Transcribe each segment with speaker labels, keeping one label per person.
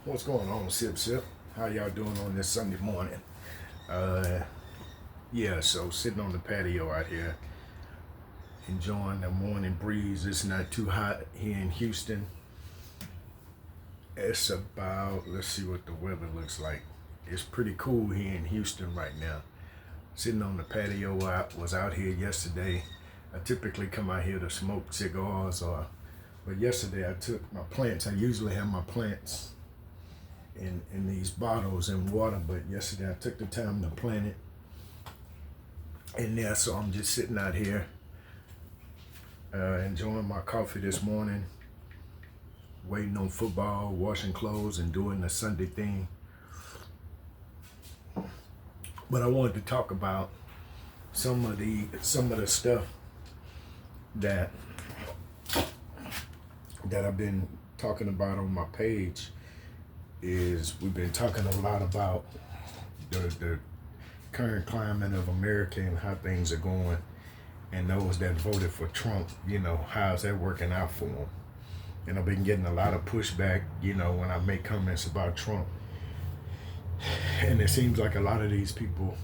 Speaker 1: What's going on, Sip? How y'all doing on this Sunday morning? So sitting on the patio out here, enjoying the morning breeze. It's not too hot here in Houston. It's about, let's see what the weather looks like. It's pretty cool here in Houston right now. Sitting on the patio, I was out here yesterday. I typically come out here to smoke cigars, but yesterday I took my plants. I usually have my plants in these bottles and water, but yesterday I took the time to plant it in there. So I'm just sitting out here enjoying my coffee this morning, waiting on football, washing clothes, and doing the Sunday thing. But I wanted to talk about some of the stuff that I've been talking about on my page. Is we've been talking a lot about the current climate of America and how things are going, and those that voted for Trump, how's that working out for them? And I've been getting a lot of pushback, when I make comments about Trump. And it seems like a lot of these people,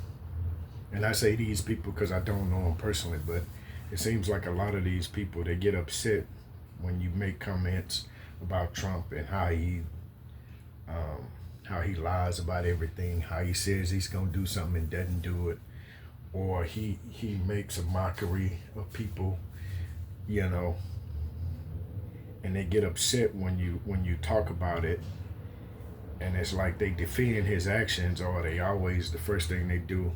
Speaker 1: and I say these people because I don't know them personally, but it seems like a lot of these people, they get upset when you make comments about Trump and how he lies about everything, how he says he's gonna do something and doesn't do it, or he makes a mockery of people, and they get upset when you talk about it, and it's like they defend his actions, or they always, the first thing they do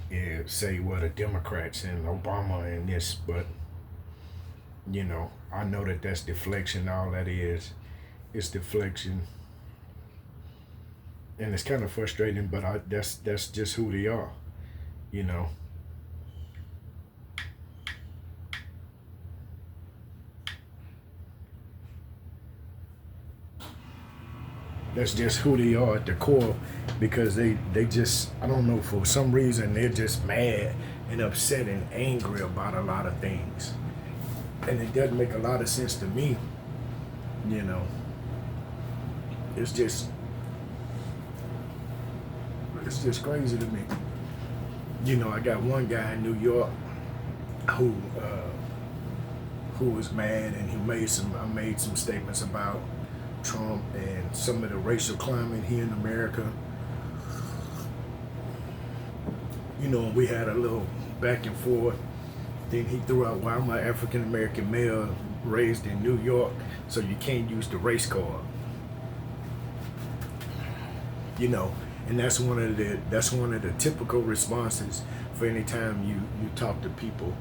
Speaker 1: is say, well, the Democrats and Obama and this, but I know that that's deflection. All that is deflection. And it's kind of frustrating, but that's just who they are, That's just who they are at the core, because they just, I don't know, for some reason, they're just mad and upset and angry about a lot of things. And it doesn't make a lot of sense to me, It's just crazy to me. I got one guy in New York who was mad, and I made some statements about Trump and some of the racial climate here in America. We had a little back and forth. Then he threw out, "Why am I African American male raised in New York, so you can't use the race card?" And that's one of the typical responses for any time you talk to people.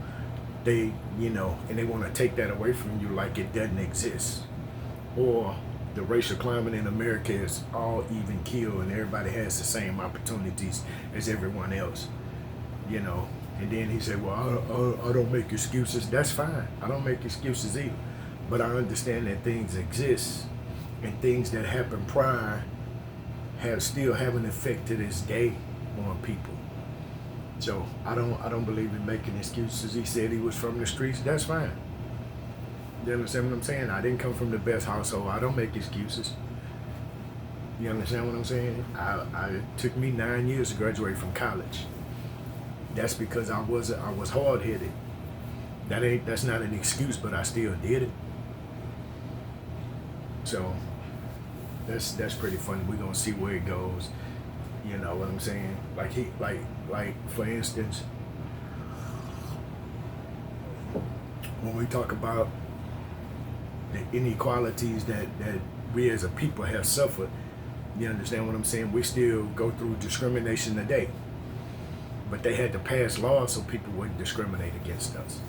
Speaker 1: They and they want to take that away from you like it doesn't exist, or the racial climate in America is all even keel and everybody has the same opportunities as everyone else. And then he said, "Well, I don't make excuses." That's fine. I don't make excuses either, but I understand that things exist, and things that happened prior still have an effect to this day on people. So I don't believe in making excuses. He said he was from the streets. That's fine. You understand what I'm saying? I didn't come from the best household. I don't make excuses. You understand what I'm saying? It took me 9 years to graduate from college. That's because I was hard-headed. That's not an excuse, but I still did it. So that's pretty funny. We're gonna see where it goes. You know what I'm saying? Like for instance, when we talk about the inequalities that we as a people have suffered, you understand what I'm saying? We still go through discrimination today. But they had to pass laws so people wouldn't discriminate against us.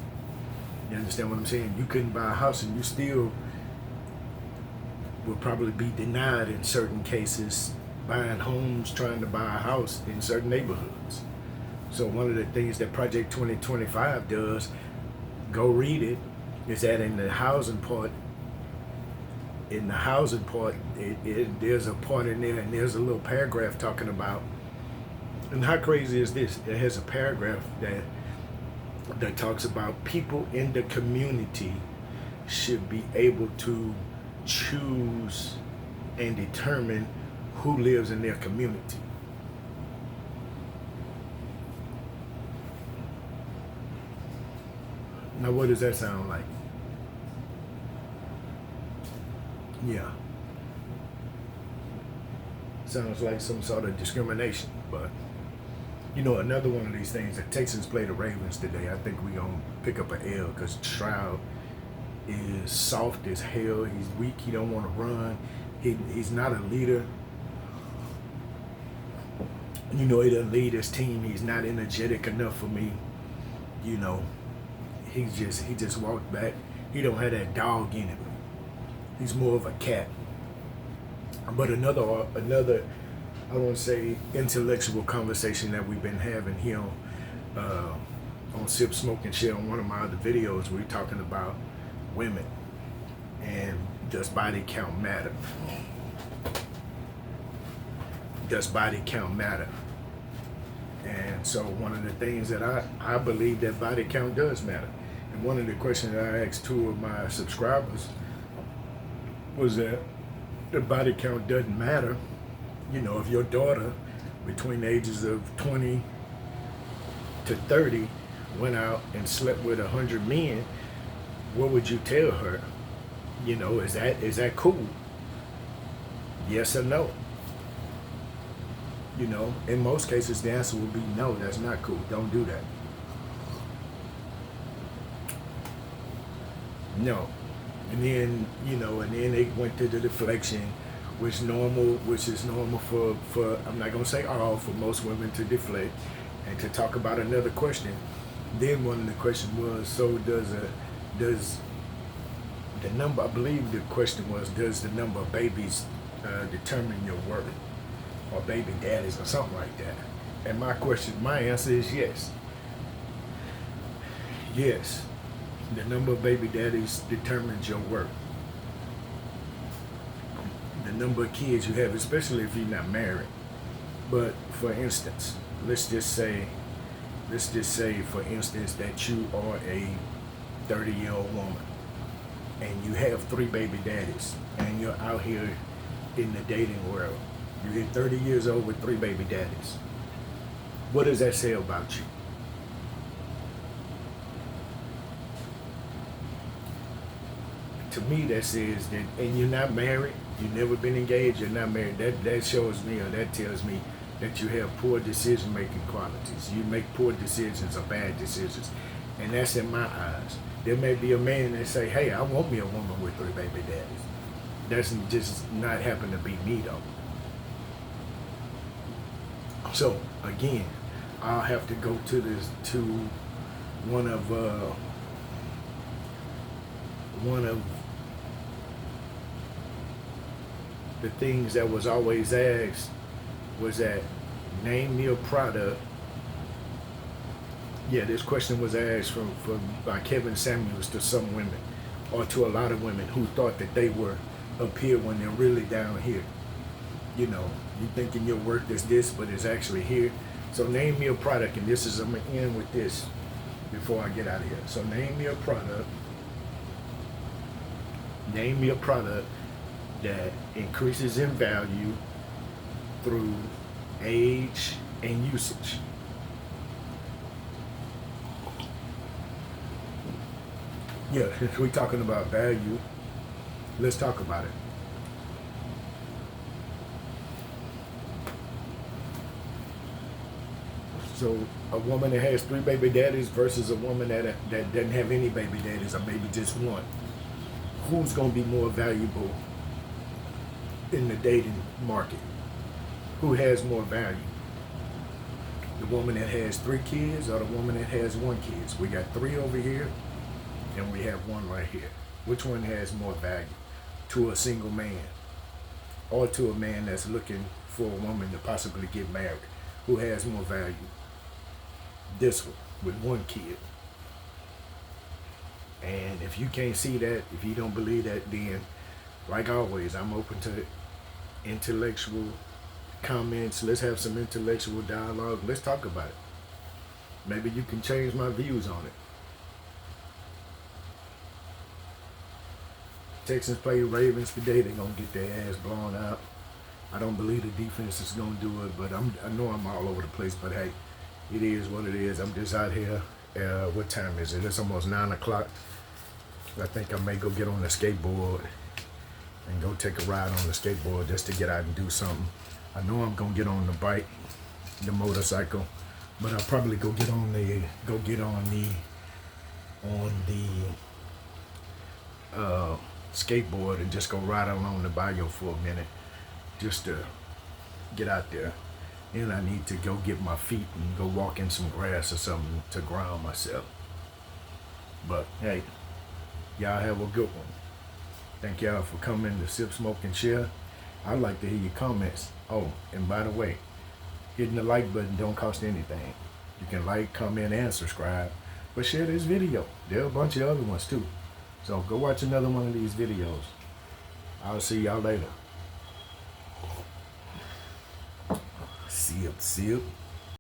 Speaker 1: You understand what I'm saying? You couldn't buy a house, and you still will probably be denied in certain cases buying homes, trying to buy a house in certain neighborhoods. So one of the things that Project 2025 does, go read it, is that in the housing part, there's a part in there, and there's a little paragraph talking about, and how crazy is this? It has a paragraph that talks about people in the community should be able to choose and determine who lives in their community. Now, what does that sound like? Yeah. Sounds like some sort of discrimination, but another one of these things. That Texans play the Ravens today. I think we're gonna pick up an L because Stroud is soft as hell. He's weak. He don't want to run. He's not a leader. He doesn't lead his team. He's not energetic enough for me. He just walked back. He don't have that dog in him. He's more of a cat. But another I want to say intellectual conversation that we've been having here on Sip, Smoke, and Share on one of my other videos. We're talking about women and does body count matter? Does body count matter? And so one of the things that I believe that body count does matter. And one of the questions that I asked two of my subscribers was that the body count doesn't matter. If your daughter between the ages of 20 to 30 went out and slept with 100 men, what would you tell her? Is that cool? Yes or no? In most cases the answer will be no, that's not cool. Don't do that. No. And then, they went to the deflection, which is normal for I'm not gonna say all, for most women to deflect and to talk about another question. Then one of the questions was, so does the number, I believe the question was, does the number of babies determine your worth, or baby daddies, or something like that? And my answer is yes. Yes. The number of baby daddies determines your worth. The number of kids you have, especially if you're not married. But for instance, let's just say for instance that you are a 30-year-old woman and you have 3 baby daddies and you're out here in the dating world. You hit 30 years old with 3 baby daddies. What does that say about you? To me, that says that, and you're not married, you've never been engaged, you're not married, that shows me, or that tells me that you have poor decision-making qualities. You make poor decisions or bad decisions. And that's in my eyes. There may be a man that say, hey, I want me a woman with 3 baby daddies. That's just not happen to be me, though. So, again, I'll have to go to one of the things that was always asked was that, name me a product. Yeah, this question was asked by Kevin Samuels to some women, or to a lot of women who thought that they were up here when they're really down here. You thinking your worth is this, but it's actually here. So name me a product, and I'm gonna end with this before I get out of here. So name me a product. Name me a product that increases in value through age and usage. Yeah, since we're talking about value, let's talk about it. So a woman that has 3 baby daddies versus a woman that doesn't have any baby daddies, or maybe just one. Who's going to be more valuable in the dating market? Who has more value? The woman that has 3 kids or the woman that has 1 kid? We got 3 over here and we have 1 right here. Which one has more value to a single man, or to a man that's looking for a woman to possibly get married? Who has more value? This one with 1 kid. And if you can't see that, if you don't believe that, then like always, I'm open to intellectual comments. Let's have some intellectual dialogue. Let's talk about it. Maybe you can change my views on it. Texans play the Ravens today. They're gonna get their ass blown out. I don't believe the defense is gonna do it, but I know I'm all over the place. But hey, it is what it is. I'm just out here. What time is it? It's almost 9 o'clock. I think I may go get on the skateboard and go take a ride on the skateboard just to get out and do something. I know I'm gonna get on the bike, the motorcycle, but I'll probably go get on the skateboard and just go ride along the bayou for a minute, just to get out there. Then I need to go get my feet and go walk in some grass or something to ground myself. But hey, y'all have a good one. Thank y'all for coming to Sip, Smoke, and Share. I'd like to hear your comments. Oh, and by the way, hitting the like button don't cost anything. You can like, comment, and subscribe. But share this video. There are a bunch of other ones too. So go watch another one of these videos. I'll see y'all later. Sip, sip.